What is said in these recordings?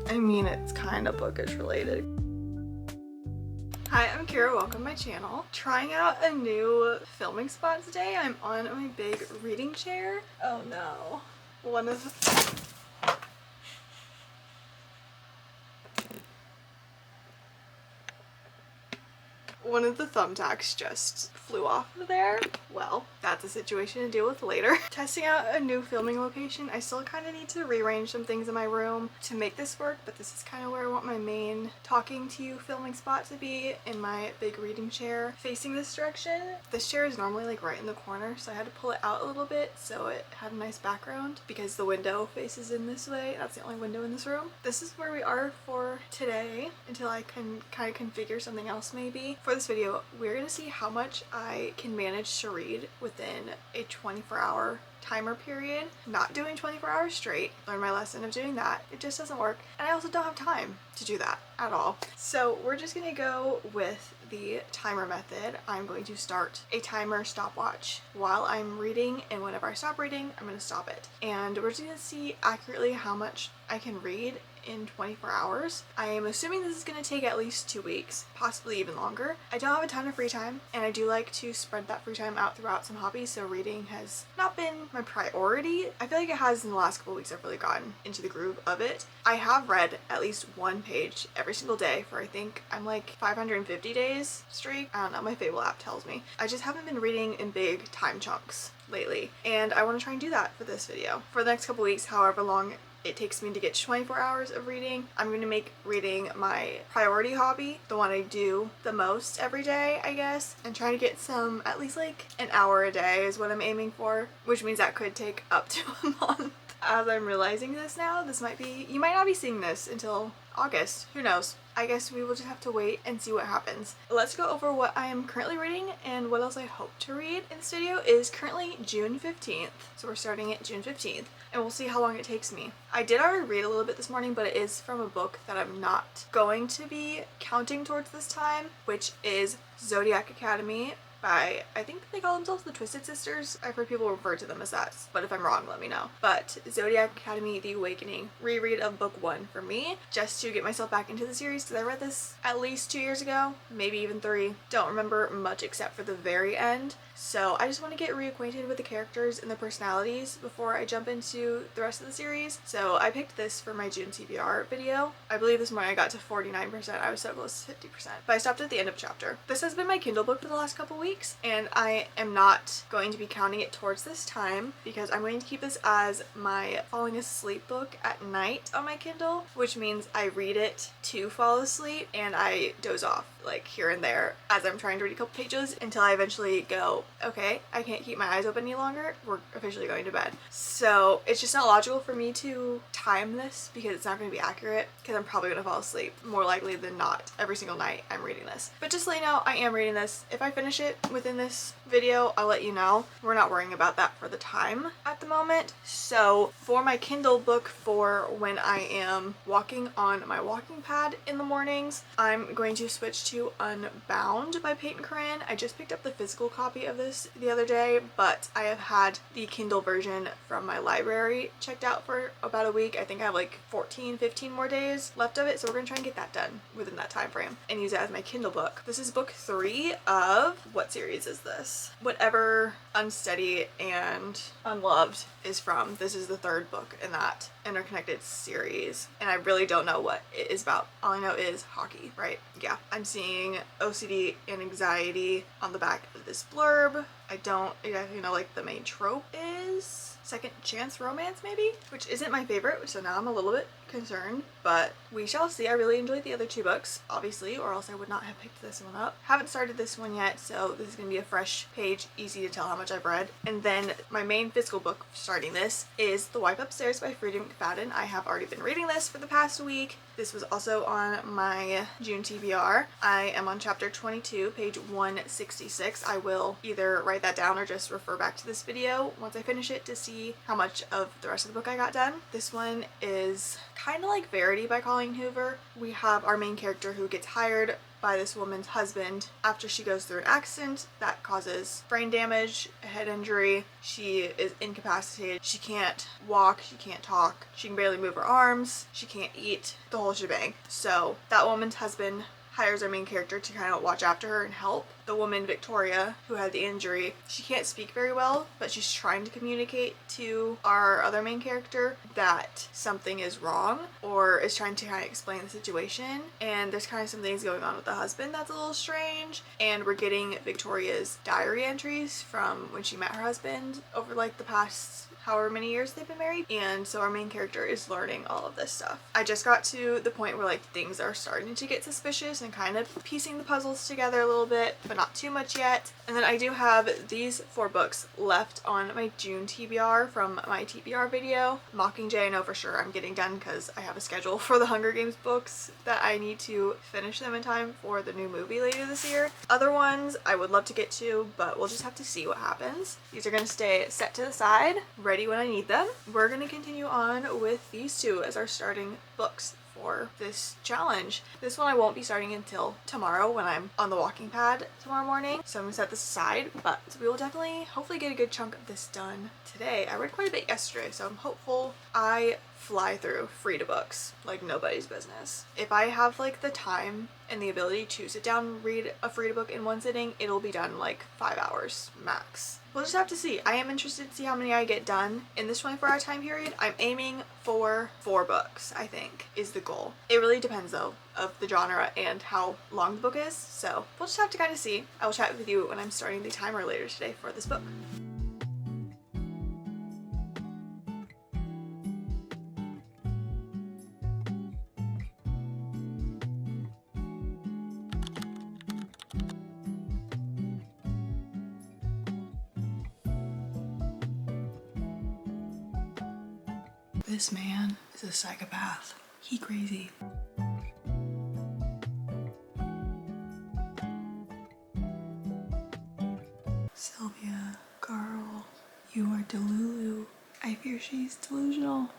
I mean, it's kind of bookish related. Hi, I'm Kira, welcome to my channel. Trying out a new filming spot today. I'm on my big reading chair. Oh no. One of the thumbtacks just flew off of there. Well, that's a situation to deal with later. Testing out a new filming location. I still kind of need to rearrange some things in my room to make this work, but this is kind of where I want my main talking to you filming spot to be, in my big reading chair facing this direction. This chair is normally like right in the corner, so I had to pull it out a little bit so it had a nice background because the window faces in this way. That's the only window in this room. This is where we are for today until I can kind of configure something else maybe. For this video, we're gonna see how much I can manage to read within a 24-hour timer period. Not doing 24 hours straight. Learned my lesson of doing that. It just doesn't work. And I also don't have time to do that at all. So we're just gonna go with the timer method. I'm going to start a timer stopwatch while I'm reading, and whenever I stop reading, I'm gonna stop it. And we're just gonna see accurately how much I can read in 24 hours. I am assuming this is going to take at least 2 weeks, possibly even longer. I don't have a ton of free time, and I do like to spread that free time out throughout some hobbies, so reading has not been my priority. I feel like it has in the last couple weeks. I've really gotten into the groove of it. I have read at least one page every single day for I think I'm like 550 days straight. I don't know, my Fable app tells me. I just haven't been reading in big time chunks lately, and I want to try and do that for this video. For the next couple weeks, however long it takes me to get 24 hours of reading, I'm going to make reading my priority hobby, the one I do the most every day, I guess, and try to get some, at least like an hour a day is what I'm aiming for, which means that could take up to a month. As I'm realizing this now, this might be, you might not be seeing this until August, who knows. I guess we will just have to wait and see what happens. Let's go over what I am currently reading and what else I hope to read in this video. It is currently June 15th, so we're starting it June 15th, and we'll see how long it takes me. I did already read a little bit this morning, but it is from a book that I'm not going to be counting towards this time, which is Zodiac Academy by, I think they call themselves the Twisted Sisters. I've heard people refer to them as that, but if I'm wrong, let me know. But Zodiac Academy The Awakening, reread of book 1 for me, just to get myself back into the series, because I read this at least 2 years ago, maybe even 3. Don't remember much except for the very end. So I just want to get reacquainted with the characters and the personalities before I jump into the rest of the series. So I picked this for my June TBR video. I believe this morning I got to 49%. I was so close to 50%. But I stopped at the end of chapter. This has been my Kindle book for the last couple weeks, and I am not going to be counting it towards this time because I'm going to keep this as my falling asleep book at night on my Kindle, which means I read it to fall asleep and I doze off like here and there as I'm trying to read a couple pages until I eventually go, okay, I can't keep my eyes open any longer. We're officially going to bed. So it's just not logical for me to time this because it's not going to be accurate, because I'm probably going to fall asleep more likely than not every single night I'm reading this. But just to let you know, I am reading this. If I finish it within this video, I'll let you know. We're not worrying about that for the time at the moment. So for my Kindle book, for when I am walking on my walking pad in the mornings, I'm going to switch to Unbound by Peyton Coran. I just picked up the physical copy of this the other day, but I have had the Kindle version from my library checked out for about a week. I think I have like 15 more days left of it, so we're gonna try and get that done within that time frame and use it as my Kindle book. This is book 3 of, what series is this? Whatever Unsteady and Unloved is from. This is the 3rd book in that interconnected series, and I really don't know what it is about. All I know is hockey, right? Yeah, I'm seeing OCD and anxiety on the back of this blurb. I don't exactly know like the main trope is second chance romance maybe, which isn't my favorite, so now I'm a little bit concerned, but we shall see. I really enjoyed the other 2 books, obviously, or else I would not have picked this one up. Haven't started this one yet, so this is going to be a fresh page, easy to tell how much I've read. And then my main physical book starting this is The Wife Upstairs by Freida McFadden. I have already been reading this for the past week. This was also on my June TBR. I am on chapter 22, page 166. I will either write that down or just refer back to this video once I finish it to see how much of the rest of the book I got done. This one is kind of like Verity by Colleen Hoover. We have our main character who gets hired by this woman's husband after she goes through an accident that causes brain damage, a head injury. She is incapacitated. She can't walk, she can't talk, she can barely move her arms, she can't eat, the whole shebang. So that woman's husband hires our main character to kind of watch after her and help. The woman, Victoria, who had the injury, she can't speak very well, but she's trying to communicate to our other main character that something is wrong, or is trying to kind of explain the situation. And there's kind of some things going on with the husband that's a little strange. And we're getting Victoria's diary entries from when she met her husband over like the past however many years they've been married, and so our main character is learning all of this stuff. I just got to the point where like things are starting to get suspicious and kind of piecing the puzzles together a little bit, but not too much yet. And then I do have these 4 books left on my June TBR from my TBR video. Mockingjay I know for sure I'm getting done because I have a schedule for the Hunger Games books that I need to finish them in time for the new movie later this year. Other ones I would love to get to, but we'll just have to see what happens. These are going to stay set to the side, ready when I need them. We're going to continue on with these 2 as our starting books for this challenge. This one I won't be starting until tomorrow when I'm on the walking pad tomorrow morning, so I'm gonna set this aside, but we will definitely hopefully get a good chunk of this done today. I read quite a bit yesterday, so I'm hopeful I fly through Frida books like nobody's business. If I have like the time and the ability to sit down and read a Frida book in one sitting, it'll be done like 5 hours max. We'll just have to see. I am interested to see how many I get done in this 24-hour time period. I'm aiming for 4 books, I think, is the goal. It really depends though of the genre and how long the book is, so we'll just have to kind of see. I will chat with you when I'm starting the timer later today for this book. This man is a psychopath. He crazy. Sylvia, Carl, you are Delulu. I fear she's delusional.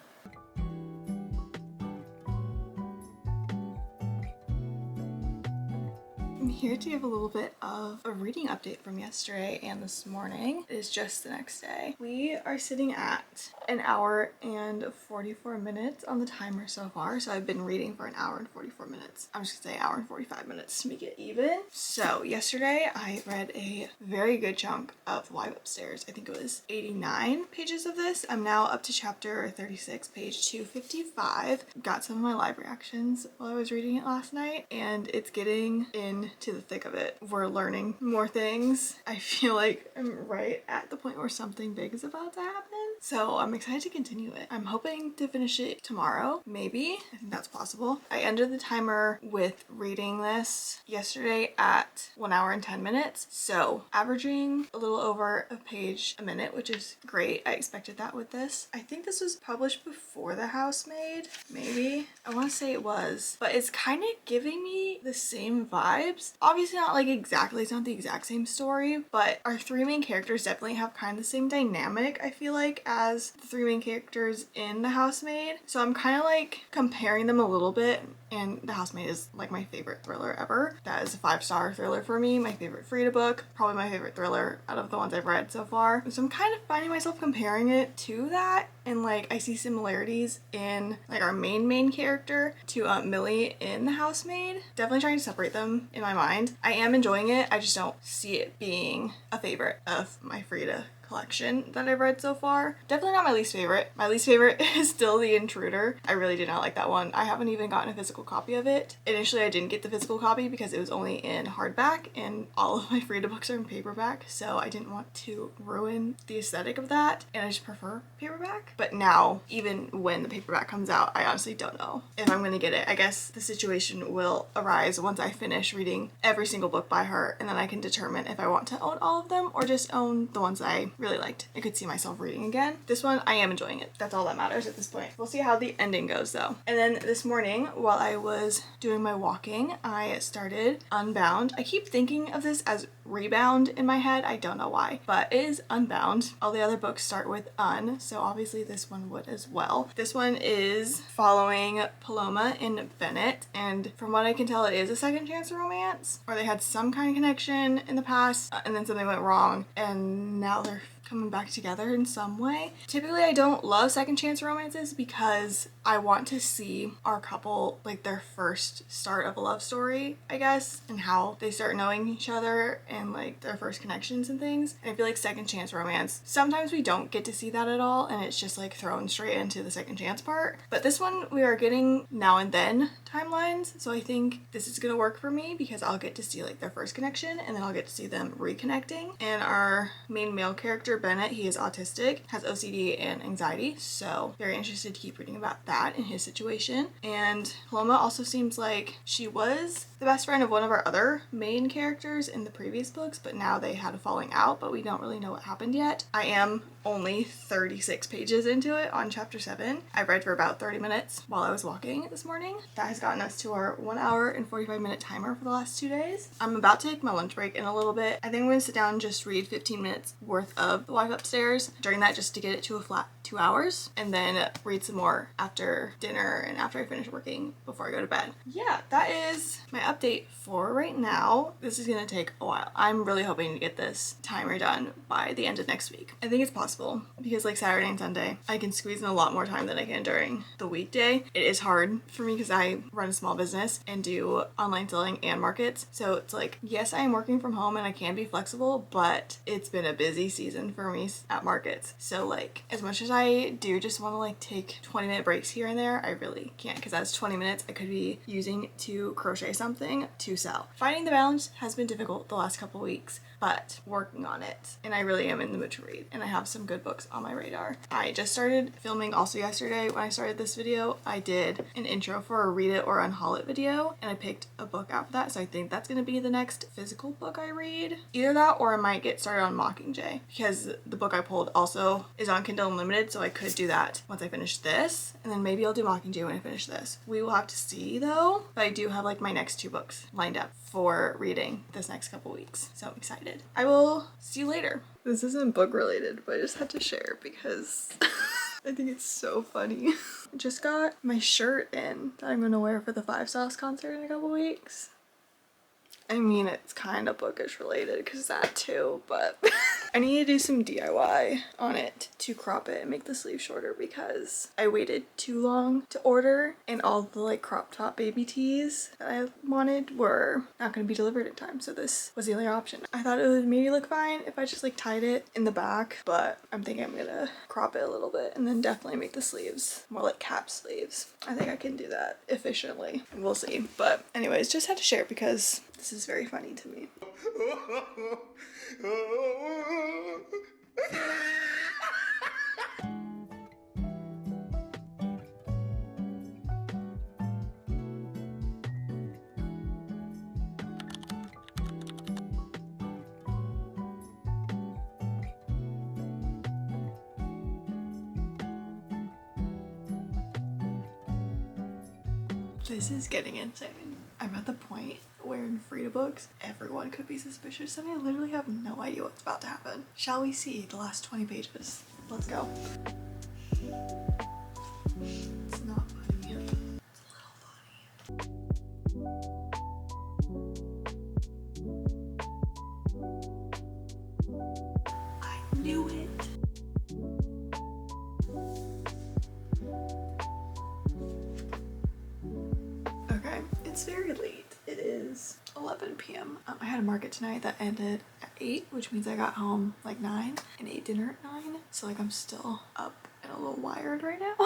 I'm here to give a little bit of a reading update from yesterday and this morning. It is just the next day. We are sitting at 1 hour and 44 minutes on the timer so far. So I've been reading for 1 hour and 44 minutes. I'm just gonna say 1 hour and 45 minutes to make it even. So yesterday I read a very good chunk of Live Upstairs. I think it was 89 pages of this. I'm now up to chapter 36, page 255. Got some of my live reactions while I was reading it last night, and it's getting into the thick of it. We're learning more things. I feel like I'm right at the point where something big is about to happen. So I'm excited to continue it. I'm hoping to finish it tomorrow, maybe. I think that's possible. I ended the timer with reading this yesterday at 1 hour and 10 minutes. So averaging a little over a page a minute, which is great. I expected that with this. I think this was published before The Housemaid, maybe. I want to say it was, but it's kind of giving me the same vibes. Obviously not like exactly, it's not the exact same story, but our 3 main characters definitely have kind of the same dynamic, I feel like, as the 3 main characters in The Housemaid. So I'm kind of like comparing them a little bit, and The Housemaid is like my favorite thriller ever. That is a 5-star thriller for me, my favorite Frida book, probably my favorite thriller out of the ones I've read so far. So I'm kind of finding myself comparing it to that, and like I see similarities in like our main character to Millie in The Housemaid. Definitely trying to separate them in my mind. I am enjoying it, I just don't see it being a favorite of my Frida collection that I've read so far. Definitely not my least favorite. My least favorite is still The Intruder. I really did not like that one. I haven't even gotten a physical copy of it. Initially I didn't get the physical copy because it was only in hardback, and all of my Frida books are in paperback, so I didn't want to ruin the aesthetic of that, and I just prefer paperback. But now, even when the paperback comes out, I honestly don't know if I'm gonna get it. I guess the situation will arise once I finish reading every single book by her, and then I can determine if I want to own all of them or just own the ones I really liked. I could see myself reading again. This one, I am enjoying it. That's all that matters at this point. We'll see how the ending goes though. And then this morning, while I was doing my walking, I started Unbound. I keep thinking of this as rebound in my head. I don't know why, but it is Unbound. All the other books start with Un, so obviously this one would as well. This one is following Paloma and Bennett, and from what I can tell, it is a second chance romance, or they had some kind of connection in the past, and then something went wrong, and now they're coming back together in some way. Typically, I don't love second chance romances because I want to see our couple, like their first start of a love story, I guess, and how they start knowing each other and like their first connections and things. And I feel like second chance romance, sometimes we don't get to see that at all, and it's just like thrown straight into the second chance part. But this one, we are getting now and then timelines, so I think this is gonna work for me because I'll get to see like their first connection, and then I'll get to see them reconnecting. And our main male character, Bennett, he is autistic, has OCD and anxiety, so very interested to keep reading about that in his situation. And Paloma also seems like she was the best friend of one of our other main characters in the previous books, but now they had a falling out, but we don't really know what happened yet. I am only 36 pages into it on chapter 7. I read for about 30 minutes while I was walking this morning. That has gotten us to our 1 hour and 45 minute timer for the last 2 days. I'm about to take my lunch break in a little bit. I think I'm going to sit down and just read 15 minutes worth of The Wife Upstairs during that, just to get it to a flat 2 hours, and then read some more after dinner and after I finish working before I go to bed. Yeah, that is my update for right now. This is going to take a while. I'm really hoping to get this timer done by the end of next week. I think it's possible because like Saturday and Sunday, I can squeeze in a lot more time than I can during the weekday. It is hard for me because I run a small business and do online selling and markets. So it's like, yes, I am working from home and I can be flexible, but it's been a busy season for me at markets. So like, as much as I do just want to like take 20-minute breaks here and there, I really can't, because that's 20 minutes I could be using to crochet something to sell. Finding the balance has been difficult the last couple weeks, but working on it, and I really am in the mood to read, and I have some good books on my radar. I just started filming also yesterday. When I started this video, I did an intro for a read it or unhaul it video, and I picked a book out for that, so I think that's going to be the next physical book I read. Either that or I might get started on Mockingjay, because the book I pulled also is on Kindle Unlimited, so I could do that once I finish this, and then maybe I'll do Mockingjay when I finish this. We will have to see though, but I do have like my next 2 books lined up for reading this next couple weeks, so I'm excited. I will see you later. This isn't book related, but I just had to share because I think it's so funny. I just got my shirt in that I'm gonna wear for the Five Sauce concert in a couple weeks. I mean, it's kind of bookish related because that too, but I need to do some DIY on it to crop it and make the sleeve shorter because I waited too long to order, and all the like crop top baby tees that I wanted were not going to be delivered in time, so this was the only option. I thought it would maybe look fine if I just like tied it in the back, but I'm thinking I'm gonna crop it a little bit and then definitely make the sleeves more like cap sleeves. I think I can do that efficiently. We'll see, but anyways, just had to share because this is very funny to me. This is getting insane. I'm at the point where in Frida books, everyone could be suspicious and I literally have no idea what's about to happen. Shall we see the last 20 pages? Let's go. It's not funny. It's a little funny. I knew it. Okay, it's very late. It is 11 p.m. I had a market tonight that ended at 8, which means I got home like 9 and ate dinner at 9. So like I'm still up and a little wired right now.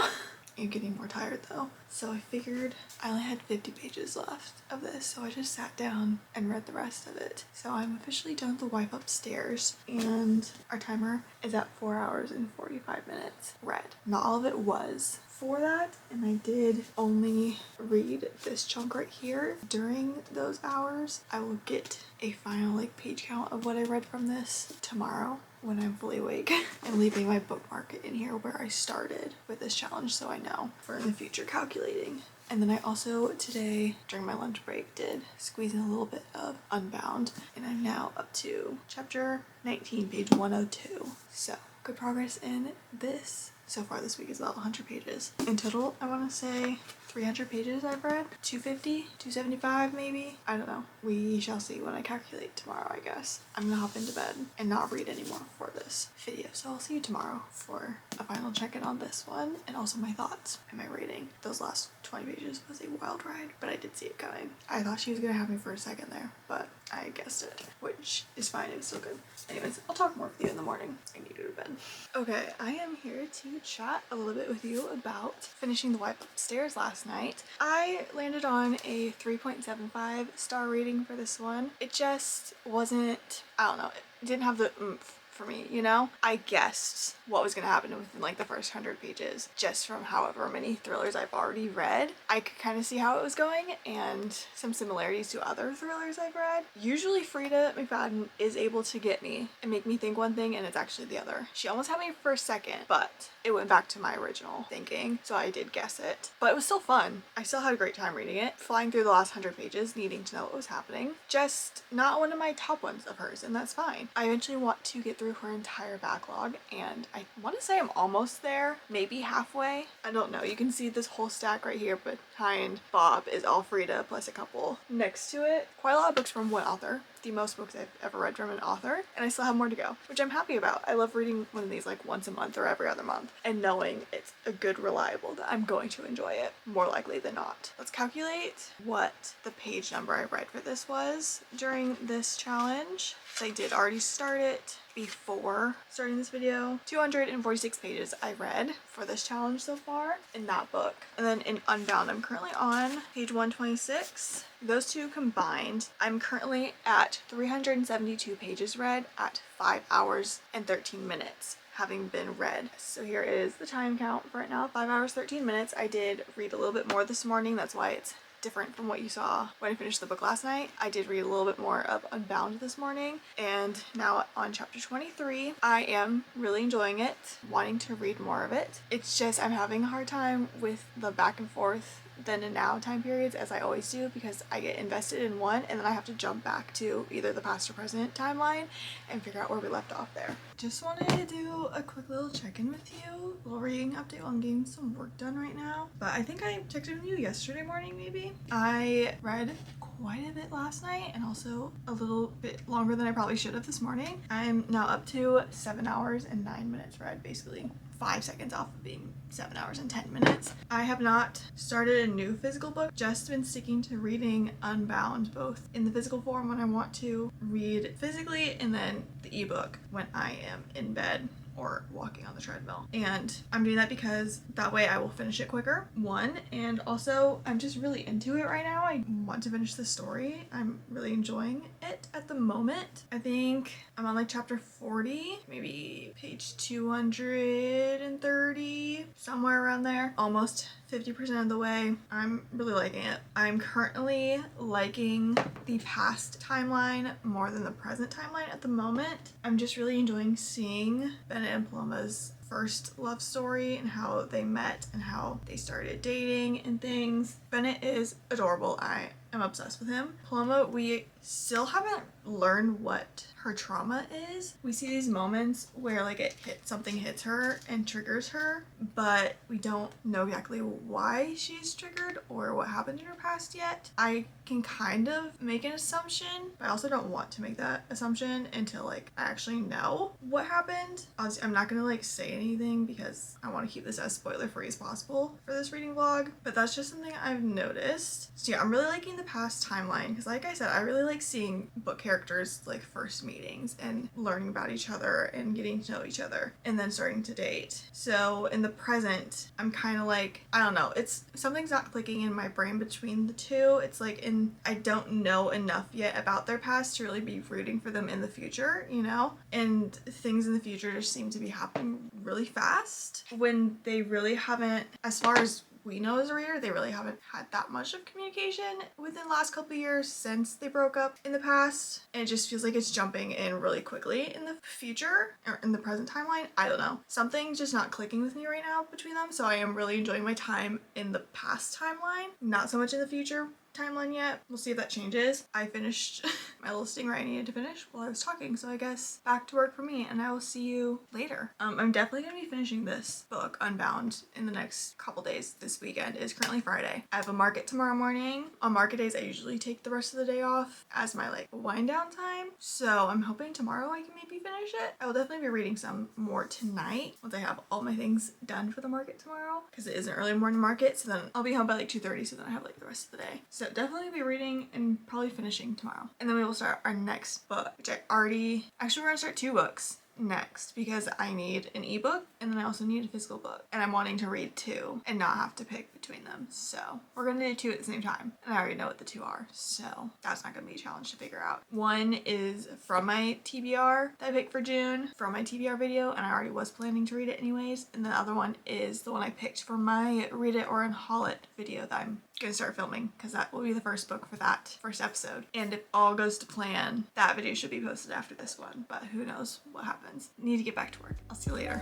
I'm getting more tired though. So I figured I only had 50 pages left of this, so I just sat down and read the rest of it. So I'm officially done with The Wife Upstairs, and our timer is at 4 hours and 45 minutes read. Not all of it was for that, and I did only read this chunk right here. During those hours, I will get a final like page count of what I read from this tomorrow when I'm fully awake. I'm leaving my bookmark in here where I started with this challenge so I know for in the future calculating. And then I also today during my lunch break did squeeze in a little bit of Unbound, and I'm now up to chapter 19, page 102. So good progress in this so far this week as well. 100 pages in total. I want to say 300 pages I've read, 250, 275 maybe. I don't know. We shall see when I calculate tomorrow, I guess. I'm gonna hop into bed and not read anymore for this video. So I'll see you tomorrow for a final check-in on this one and also my thoughts and my rating. Those last 20 pages was a wild ride, but I did see it coming. I thought she was gonna have me for a second there, but I guessed it, which is fine. It was still good. Anyways, I'll talk more with you in the morning. I need to go to bed. Okay, I am here to chat a little bit with you about finishing the wipe upstairs last night. I landed on a 3.75 star rating for this one. It just wasn't, I don't know, it didn't have the oomph for me, you know? I guessed what was gonna happen within like the first 100 pages just from however many thrillers I've already read. I could kind of see how it was going and some similarities to other thrillers I've read. Usually Frida McFadden is able to get me and make me think one thing and it's actually the other. She almost had me for a second, but it went back to my original thinking, so I did guess it. But it was still fun. I still had a great time reading it, flying through the last 100 pages, needing to know what was happening. Just not one of my top ones of hers, and that's fine. I eventually want to get through her entire backlog, and I want to say I'm almost there, maybe halfway. I don't know. You can see this whole stack right here behind Bob is all Frida plus a couple next to it. Quite a lot of books from one author. The most books I've ever read from an author, and I still have more to go, which I'm happy about. I love reading one of these like once a month or every other month and knowing it's a good reliable that I'm going to enjoy it more likely than not. Let's calculate what the page number I read for this was during this challenge. So I did already start it before starting this video. 246 pages I read for this challenge so far in that book. And then in Unbound, I'm currently on page 126. Those two combined, I'm currently at 372 pages read at 5 hours and 13 minutes having been read. So here is the time count for right now, 5 hours 13 minutes. I did read a little bit more this morning. That's why it's different from what you saw when I finished the book last night. I did read a little bit more of Unbound this morning, and now on chapter 23. I am really enjoying it, wanting to read more of it. It's just I'm having a hard time with the back and forth then and now time periods, as I always do, because I get invested in one and then I have to jump back to either the past or present timeline and figure out where we left off there. Just wanted to do a quick little check-in with you, a little reading update while I'm getting some work done right now. But I think I texted you yesterday morning maybe. I read quite a bit last night and also a little bit longer than I probably should have this morning. I'm now up to 7 hours and 9 minutes read, basically 5 seconds off of being 7 hours and 10 minutes. I have not started a new physical book, just been sticking to reading Unbound, both in the physical form when I want to read physically and then the ebook when I am in bed or walking on the treadmill. And I'm doing that because that way I will finish it quicker, one, and also I'm just really into it right now. I want to finish the story. I'm really enjoying it at the moment. I think I'm on like chapter 40, maybe page 230, somewhere around there, almost 50% of the way. I'm really liking it. I'm currently liking the past timeline more than the present timeline at the moment. I'm just really enjoying seeing Bennett and Paloma's first love story and how they met and how they started dating and things. Bennett is adorable. I am obsessed with him. Paloma, we still haven't learned what her trauma is. We see these moments where like something hits her and triggers her, but we don't know exactly why she's triggered or what happened in her past yet. I can kind of make an assumption, but I also don't want to make that assumption until like I actually know what happened. Obviously, I'm not gonna like say anything because I want to keep this as spoiler free as possible for this reading vlog, but that's just something I've noticed. So yeah, I'm really liking the past timeline because like I said, I really like seeing book characters like first meetings and learning about each other and getting to know each other and then starting to date. So in the present, I'm kind of like, I don't know, it's something's not clicking in my brain between the two. It's like I don't know enough yet about their past to really be rooting for them in the future, you know? And things in the future just seem to be happening really fast when they really haven't, as far as we know as a reader, they really haven't had that much of communication within the last couple of years since they broke up in the past. And it just feels like it's jumping in really quickly in the future or in the present timeline. I don't know. Something's just not clicking with me right now between them. So I am really enjoying my time in the past timeline, not so much in the future timeline yet. We'll see if that changes. I finished my little stinger I needed to finish while I was talking, so I guess back to work for me, and I will see you later. I'm definitely gonna be finishing this book, Unbound, in the next couple days. This weekend is currently Friday. I have a market tomorrow morning. On market days, I usually take the rest of the day off as my like wind down time, so I'm hoping tomorrow I can maybe finish it. I will definitely be reading some more tonight once I have all my things done for the market tomorrow, because it is an early morning market, so then I'll be home by like 2:30, so then I have like the rest of the day. So definitely be reading and probably finishing tomorrow. And then we will start our next book, which actually we're gonna start 2 books next because I need an ebook and then I also need a physical book, and I'm wanting to read 2 and not have to pick between them. So we're gonna do 2 at the same time, and I already know what the 2 are, so that's not gonna be a challenge to figure out. One is from my TBR that I picked for June from my TBR video, and I already was planning to read it anyways, and the other one is the one I picked for my Read It or Unhaul It video that I'm gonna start filming, because that will be the first book for that first episode. And if all goes to plan, that video should be posted after this one, but who knows what happens. Need to get back to work. I'll see you later.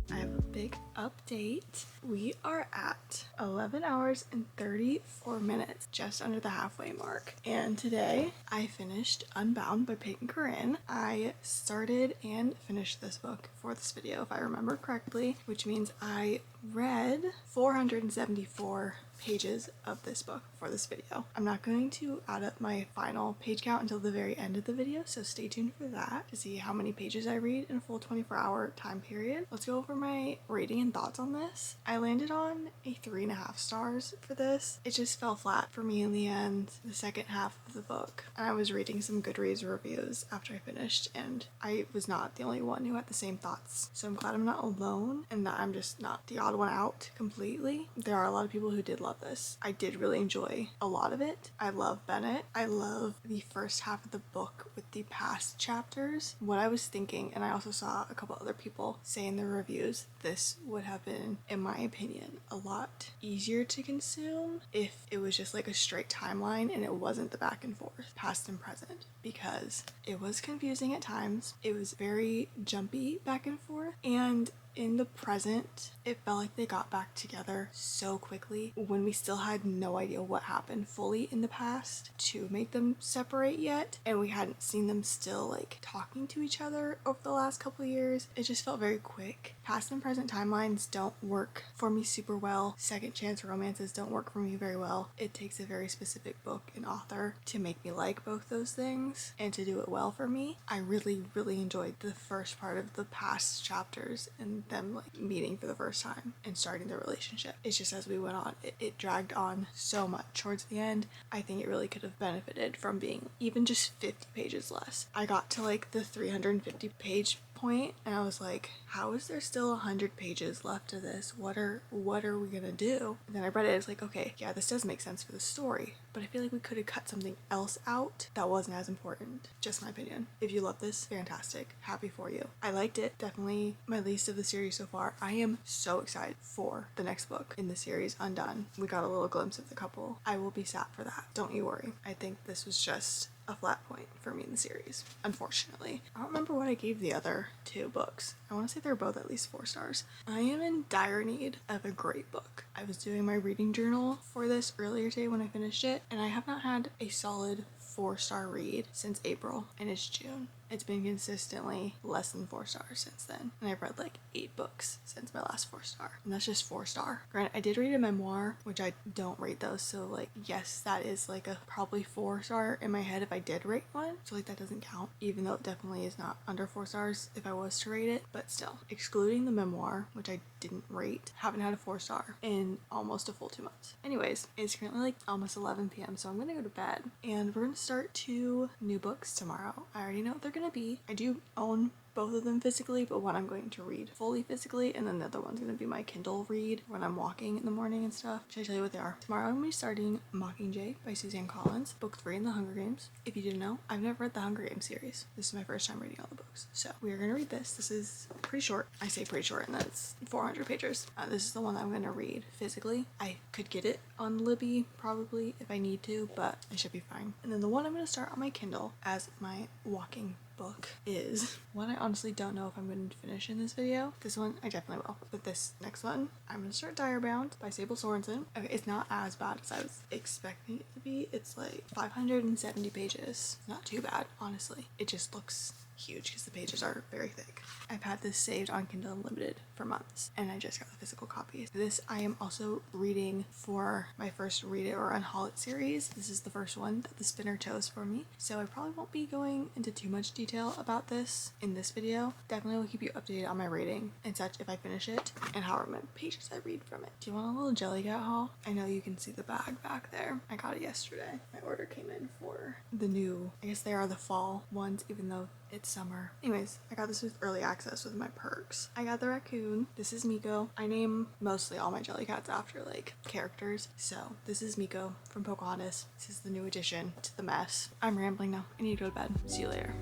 I have a big update. We are at 11 hours and 34 minutes, just under the halfway mark. And today I finished Unbound by Peyton Corinne. I started and finished this book for this video, if I remember correctly, which means I read 474 pages of this book for this video. I'm not going to add up my final page count until the very end of the video, so stay tuned for that to see how many pages I read in a full 24-hour time period. Let's go over my rating and thoughts on this. I landed on a 3.5 stars for this. It just fell flat for me in the end, the second half of the book. And I was reading some Goodreads reviews after I finished, and I was not the only one who had the same thoughts. So I'm glad I'm not alone and that I'm just not the odd one out completely. There are a lot of people who did love this. I did really enjoy a lot of it. I love Bennett. I love the first half of the book with the past chapters. What I was thinking, and I also saw a couple other people say in the reviews, this would have been, in my opinion, a lot easier to consume if it was just like a straight timeline and it wasn't the back and forth, past and present, because it was confusing at times. It was very jumpy back and forth, and in the present, it felt like they got back together so quickly when we still had no idea what happened fully in the past to make them separate yet, and we hadn't seen them still like talking to each other over the last couple of years. It just felt very quick. Past and present timelines don't work for me super well. Second chance romances don't work for me very well. It takes a very specific book and author to make me like both those things and to do it well for me. I really enjoyed the first part of the past chapters and them like meeting for the first time and starting their relationship. It's just as we went on, it dragged on so much towards the end. I think it really could have benefited from being even just 50 pages less. I got to like the 350 page point and I was like, how is there still 100 pages left of this? What are we gonna do? And then I read it, it's like, okay, yeah, this does make sense for the story, but I feel like we could have cut something else out that wasn't as important. Just my opinion. If you love this, fantastic. Happy for you. I liked it. Definitely my least of the series so far. I am so excited for the next book in the series, Undone. We got a little glimpse of the couple. I will be sad for that. Don't you worry. I think this was just a flat point for me in the series, unfortunately. I don't remember what I gave the other 2 books. I want to say they're both at least 4 stars. I am in dire need of a great book. I was doing my reading journal for this earlier today when I finished it, and I have not had a solid 4-star read since April, and it's June. It's been consistently less than 4 stars since then, and I've read like 8 books since my last 4-star, and that's just 4-star. Granted, I did read a memoir, which I don't rate those, so like yes, that is like a probably 4-star in my head if I did rate one, so like that doesn't count, even though it definitely is not under 4 stars if I was to rate it. But still, excluding the memoir, which I didn't rate, haven't had a 4-star in almost a full 2 months. Anyways, it's currently like almost 11 p.m, so I'm gonna go to bed, and we're gonna start 2 new books tomorrow. I already know what they're gonna be. I do own both of them physically, but one I'm going to read fully physically, and then the other one's going to be my Kindle read when I'm walking in the morning and stuff. Should I tell you what they are? Tomorrow I'm going to be starting Mockingjay by Suzanne Collins, book 3 in the Hunger Games. If you didn't know, I've never read the Hunger Games series. This is my first time reading all the books. So we are going to read this. This is pretty short. I say pretty short, and that's 400 pages. This is the one that I'm going to read physically. I could get it on Libby probably if I need to, but I should be fine. And then the one I'm going to start on my Kindle as my walking book is one I honestly don't know if I'm going to finish in this video. This one I definitely will, but this next one I'm going to start Direbound by Sable Sorensen. Okay, it's not as bad as I was expecting it to be. It's like 570 pages. Not too bad, honestly. It just looks huge because the pages are very thick. I've had this saved on Kindle Unlimited for months, and I just got the physical copy. This I am also reading for my first Read It or Unhaul It series. This is the first one that the spinner chose for me, so I probably won't be going into too much detail about this in this video. Definitely will keep you updated on my rating and such if I finish it, and however many pages I read from it. Do you want a little Jellycat haul? I know you can see the bag back there. I got it yesterday. My order came in for the new, I guess they are the fall ones, even though it's summer. Anyways, I got this with early access with my perks. I got the raccoon. This is Miko. I name mostly all my Jellycats after like characters. So this is Miko from Pocahontas. This is the new addition to the mess. I'm rambling now. I need to go to bed. See you later.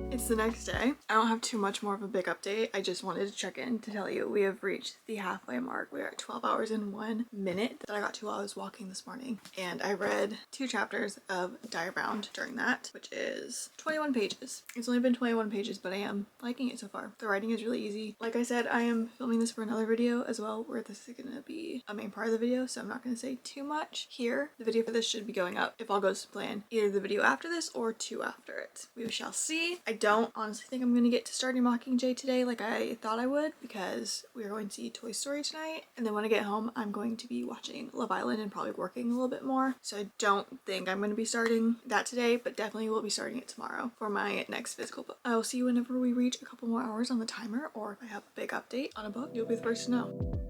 It's the next day. I don't have too much more of a big update. I just wanted to check in to tell you we have reached the halfway mark. We're at 12 hours and 1 minute that I got to while I was walking this morning. And I read 2 chapters of Direbound during that, which is 21 pages. It's only been 21 pages, but I am liking it so far. The writing is really easy. Like I said, I am filming this for another video as well, where this is going to be a main part of the video, so I'm not going to say too much here. The video for this should be going up, if all goes to plan, either the video after this or 2 after it. We shall see. I don't honestly think I'm gonna get to starting Mockingjay today like I thought I would, because we are going to see Toy Story tonight, and then when I get home I'm going to be watching Love Island and probably working a little bit more, so I don't think I'm going to be starting that today, but definitely will be starting it tomorrow for my next physical book. I will see you whenever we reach a couple more hours on the timer, or if I have a big update on a book, you'll be the first to know.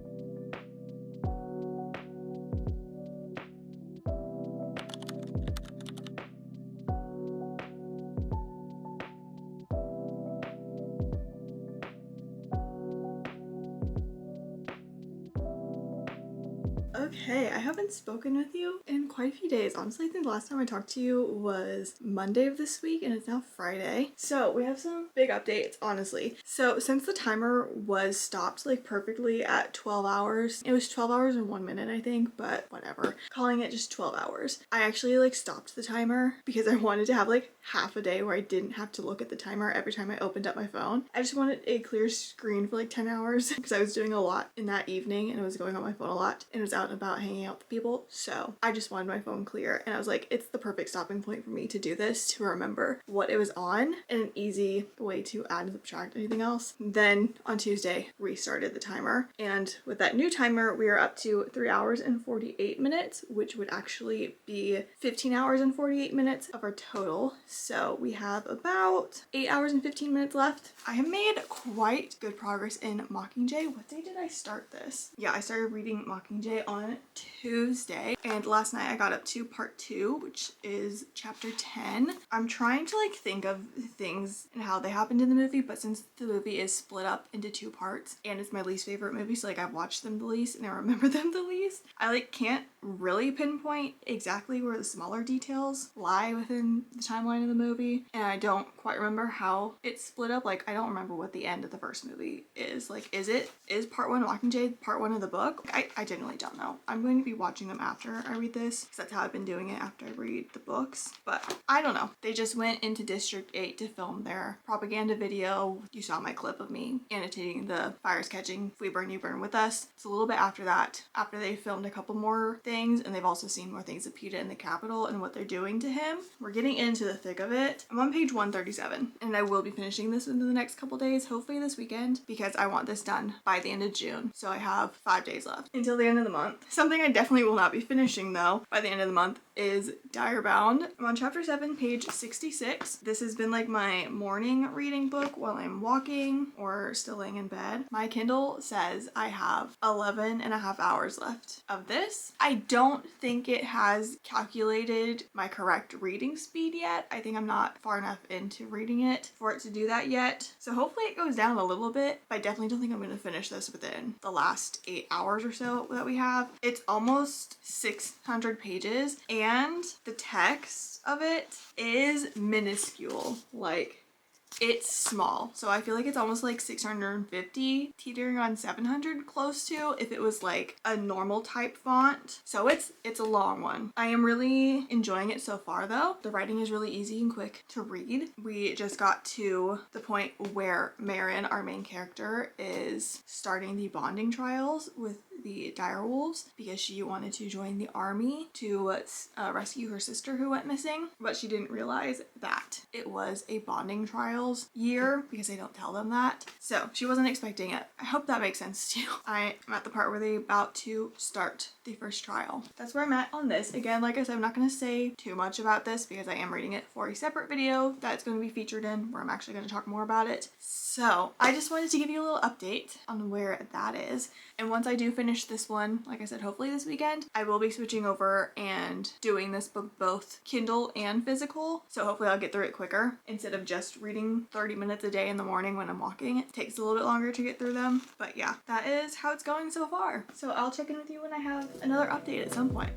Okay, I haven't spoken with you in quite a few days. Honestly, I think the last time I talked to you was Monday of this week, and it's now Friday. So we have some big updates, honestly. So since the timer was stopped like perfectly at 12 hours, it was 12 hours and 1 minute, I think, but whatever. Calling it just 12 hours. I actually like stopped the timer because I wanted to have like half a day where I didn't have to look at the timer every time I opened up my phone. I just wanted a clear screen for like 10 hours because I was doing a lot in that evening and I was going on my phone a lot and it was out and about hanging out with people. So I just wanted my phone clear, and I was like, it's the perfect stopping point for me to do this, to remember what it was on and an easy way to add and subtract anything else. Then on Tuesday, restarted the timer. And with that new timer, we are up to 3 hours and 48 minutes, which would actually be 15 hours and 48 minutes of our total. So we have about 8 hours and 15 minutes left. I have made quite good progress in Mockingjay. What day did I start this? Yeah, I started reading Mockingjay on Tuesday, and last night I got up to part 2, which is chapter 10. I'm trying to like think of things and how they happened in the movie, but since the movie is split up into 2 parts and it's my least favorite movie, so like I've watched them the least and I remember them the least, I like can't really pinpoint exactly where the smaller details lie within the timeline of the movie, and I don't quite remember how it's split up. Like I don't remember what the end of the first movie is. Like is part 1 of Mockingjay part 1 of the book? I genuinely don't know. I'm going to be watching them after I read this because that's how I've been doing it after I read the books, but I don't know. They just went into District 8 to film their propaganda video. You saw my clip of me annotating the fires catching, if we burn you burn with us. It's a little bit after that, after they filmed a couple more things, and they've also seen more things of Peeta in the Capitol and what they're doing to him. We're getting into the thick of it. I'm on page 137, and I will be finishing this in the next couple days, hopefully this weekend, because I want this done by the end of June. So I have 5 days left until the end of the month. Something I definitely will not be finishing though by the end of the month is Direbound. I'm on chapter 7, page 66. This has been like my morning reading book while I'm walking or still laying in bed. My Kindle says I have 11 and a half hours left of this. I don't think it has calculated my correct reading speed yet. I think I'm not far enough into reading it for it to do that yet. So hopefully it goes down a little bit, but I definitely don't think I'm going to finish this within the last 8 hours or so that we have. It's almost 600 pages and the text of it is minuscule. Like, it's small, so I feel like it's almost like 650, teetering on 700 close to if it was like a normal type font. So it's a long one. I am really enjoying it so far though. The writing is really easy and quick to read. We just got to the point where Marin, our main character, is starting the bonding trials with the direwolves because she wanted to join the army to rescue her sister who went missing, but she didn't realize that it was a bonding trials year because they don't tell them that. So she wasn't expecting it. I hope that makes sense to you. I am at the part where they're about to start the first trial. That's where I'm at on this. Again, like I said, I'm not going to say too much about this because I am reading it for a separate video that's going to be featured in where I'm actually going to talk more about it. So I just wanted to give you a little update on where that is. And once I do finish this one, like I said, hopefully this weekend, I will be switching over and doing this book both Kindle and physical. So hopefully I'll get through it quicker instead of just reading 30 minutes a day in the morning when I'm walking. It takes a little bit longer to get through them. But yeah, that is how it's going so far. So I'll check in with you when I have another update at some point.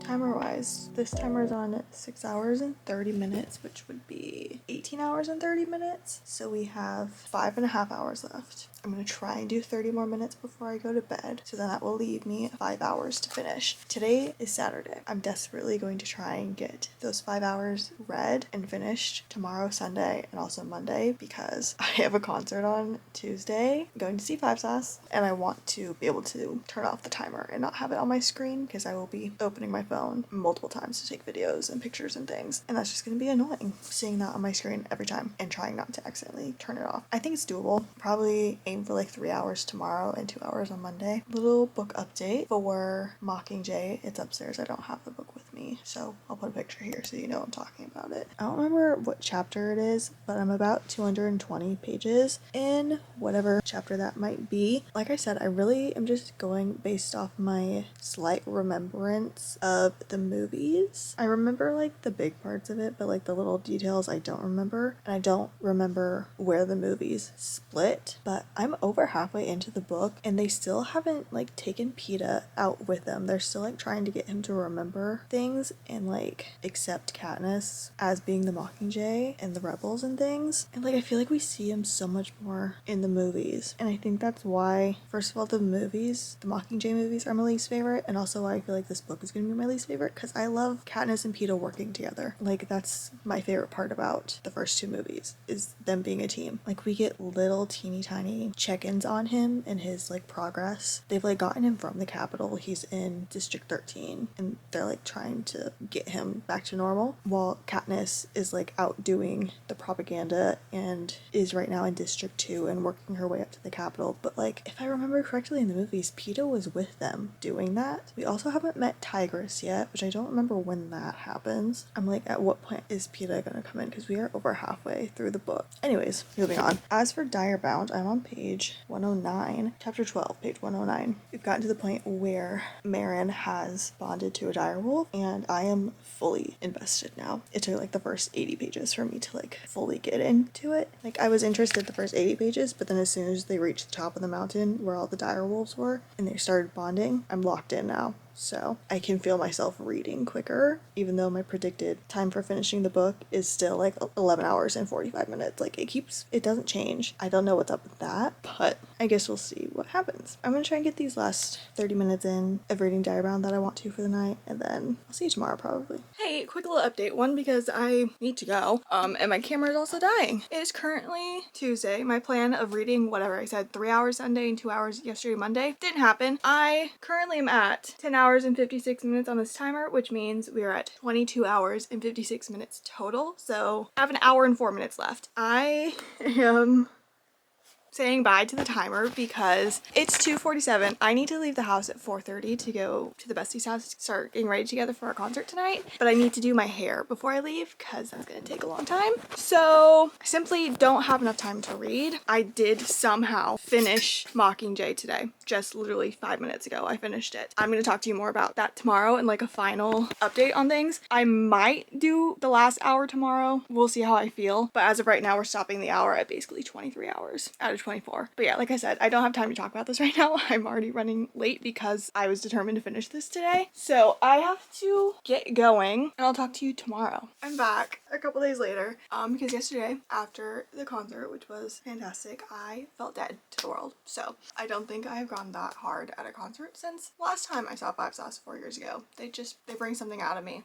Timer wise, this timer is on 6 hours and 30 minutes, which would be 18 hours and 30 minutes. So we have 5.5 hours left. I'm going to try and do 30 more minutes before I go to bed. So then that will leave me 5 hours to finish. Today is Saturday. I'm desperately going to try and get those 5 hours read and finished tomorrow, Sunday, and also Monday because I have a concert on Tuesday. I'm going to see Five Sauce and I want to be able to turn off the timer and not have it on my screen because I will be opening my phone multiple times to take videos and pictures and things, and that's just going to be annoying seeing that on my screen every time and trying not to accidentally turn it off. I think it's doable. Probably aim for like 3 hours tomorrow and 2 hours on Monday. Little book update for Mockingjay. It's upstairs. I don't have the book with me, so I'll put a picture here so you know I'm talking about it. I don't remember what chapter it is, but I'm about 220 pages in whatever chapter that might be. Like I said, I really am just going based off my slight remembrance of the movies. I remember like the big parts of it, but like the little details I don't remember, and I don't remember where the movies split. But I'm over halfway into the book and they still haven't like taken Peeta out with them. They're still like trying to get him to remember things and like accept Katniss as being the Mockingjay and the rebels and things. And like I feel like we see him so much more in the movies, and I think that's why, first of all, the Mockingjay movies are my least favorite, and also why I feel like this book is gonna be my least favorite because I love Katniss and Peeta working together. Like that's my favorite part about the first two movies, is them being a team. Like we get little teeny tiny check-ins on him and his like progress. They've like gotten him from the capital. He's in District 13 and they're like trying to get him back to normal, while Katniss is like out doing the propaganda and is right now in District 2 and working her way up to the capital. But like if I remember correctly in the movies, Peeta was with them doing that. We also haven't met Tigress yet, which I don't remember when that happens. I'm like, at what point is Peeta gonna come in? Because we are over halfway through the book. Anyways, moving on. As for Direbound, I'm on page 109, chapter 12, page 109. We've gotten to the point where Marin has bonded to a direwolf, and I am fully invested now. It took like the first 80 pages for me to like fully get into it. Like I was interested the first 80 pages, but then as soon as they reached the top of the mountain where all the direwolves were and they started bonding, I'm locked in now. So I can feel myself reading quicker, even though my predicted time for finishing the book is still like 11 hours and 45 minutes. Like it doesn't change. I don't know what's up with that, but I guess we'll see what happens. I'm gonna try and get these last 30 minutes in of reading Diary Bound that I want to for the night, and then I'll see you tomorrow probably. Hey, quick little update. One, because I need to go, and my camera is also dying. It is currently Tuesday. My plan of reading whatever I said, 3 hours Sunday and 2 hours yesterday Monday, didn't happen. I currently am at 10 hours and 56 minutes on this timer, which means we are at 22 hours and 56 minutes total. So I have an hour and 4 minutes left. I am saying bye to the timer because it's 2:47. I need to leave the house at 4:30 to go to the bestie's house to start getting ready together for our concert tonight. But I need to do my hair before I leave because that's going to take a long time. So I simply don't have enough time to read. I did somehow finish Mockingjay today. Just literally 5 minutes ago, I finished it. I'm going to talk to you more about that tomorrow and like a final update on things. I might do the last hour tomorrow. We'll see how I feel. But as of right now, we're stopping the hour at basically 23 hours out of 24. But yeah, like I said, I don't have time to talk about this right now. I'm already running late because I was determined to finish this today. So I have to get going and I'll talk to you tomorrow. I'm back a couple days later because yesterday after the concert, which was fantastic, I felt dead to the world. So I don't think I have gone that hard at a concert since last time I saw Five Sauce 4 years ago. They bring something out of me.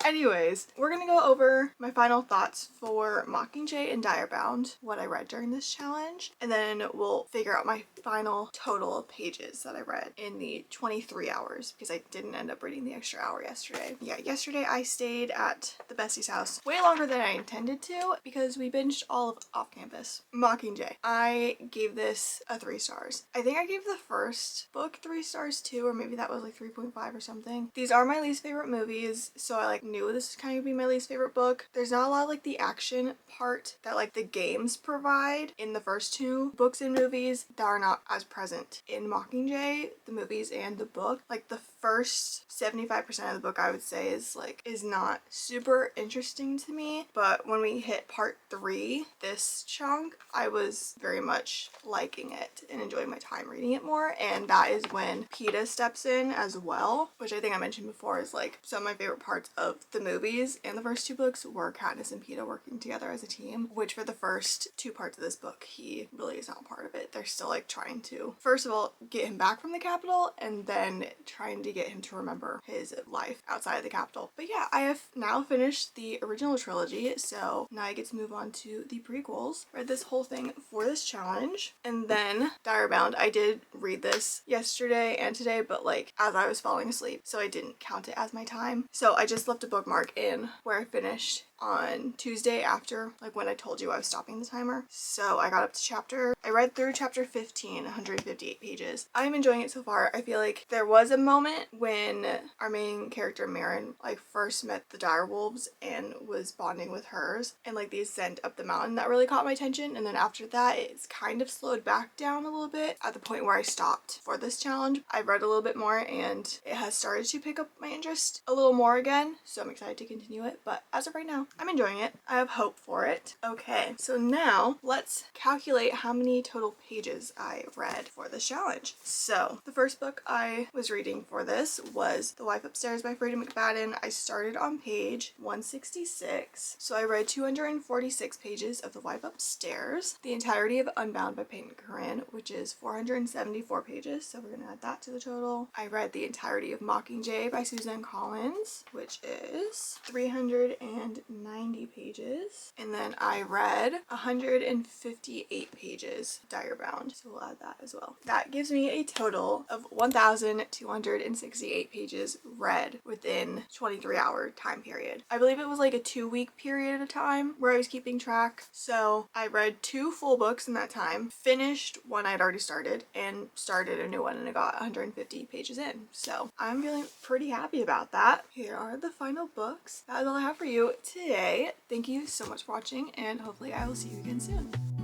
Anyways, we're gonna go over my final thoughts for Mockingjay and Diary Bound, what I read during this challenge, and then we'll figure out my final total of pages that I read in the 23 hours because I didn't end up reading the extra hour yesterday. Yeah, yesterday I stayed at the bestie's house way longer than I intended to because we binged all of Off Campus. Mockingjay. I gave this a 3 stars. I think I gave the first book 3 stars too, or maybe that was like 3.5 or something. These are my least favorite movies, so I like knew this was kind of be my least favorite book. There's not a lot of like the action part that like the games provide in the first 2 books and movies that are not as present in Mockingjay, the movies and the book. Like the first 75% of the book I would say is not super interesting to me, but when we hit part 3, this chunk, I was very much liking it and enjoying my time reading it more, and that is when PETA steps in as well, which I think I mentioned before is like some of my favorite parts of the movies and the first 2 books were Katniss and PETA working together as a team, which for the first 2 parts of this book, he really is not part of it. They're still like trying to, first of all, get him back from the Capitol and then trying to get him to remember his life outside of the Capitol. But yeah, I have now finished the original trilogy, so now I get to move on to the prequels. Read this whole thing for this challenge, and then Diary Bound. I did read this yesterday and today, but like as I was falling asleep, so I didn't count it as my time. So I just left a bookmark in where I finished on Tuesday after like when I told you I was stopping the timer. So I got up to I read through chapter 15, 158 pages. I'm enjoying it so far. I feel like there was a moment when our main character Marin like first met the direwolves and was bonding with hers and like the ascent up the mountain that really caught my attention, and then after that it's kind of slowed back down a little bit at the point where I stopped for this challenge. I read a little bit more and it has started to pick up my interest a little more again, so I'm excited to continue it, but as of right now I'm enjoying it. I have hope for it. Okay, so now let's calculate how many total pages I read for this challenge. So the first book I was reading for this was The Wife Upstairs by Freida McFadden. I started on page 166, so I read 246 pages of The Wife Upstairs, the entirety of Unbound by Peyton Corinne, which is 474 pages, so we're gonna add that to the total. I read the entirety of Mockingjay by Suzanne Collins, which is 390 pages, and then I read 158 pages Diary Bound, so we'll add that as well. That gives me a total of 1,268 pages read within 23-hour time period. I believe it was like a 2-week period of time where I was keeping track, so I read 2 full books in that time, finished one I'd already started, and started a new one, and I got 150 pages in, so I'm feeling pretty happy about that. Here are the final books. That is all I have for you today. Thank you so much for watching, and hopefully I will see you again soon.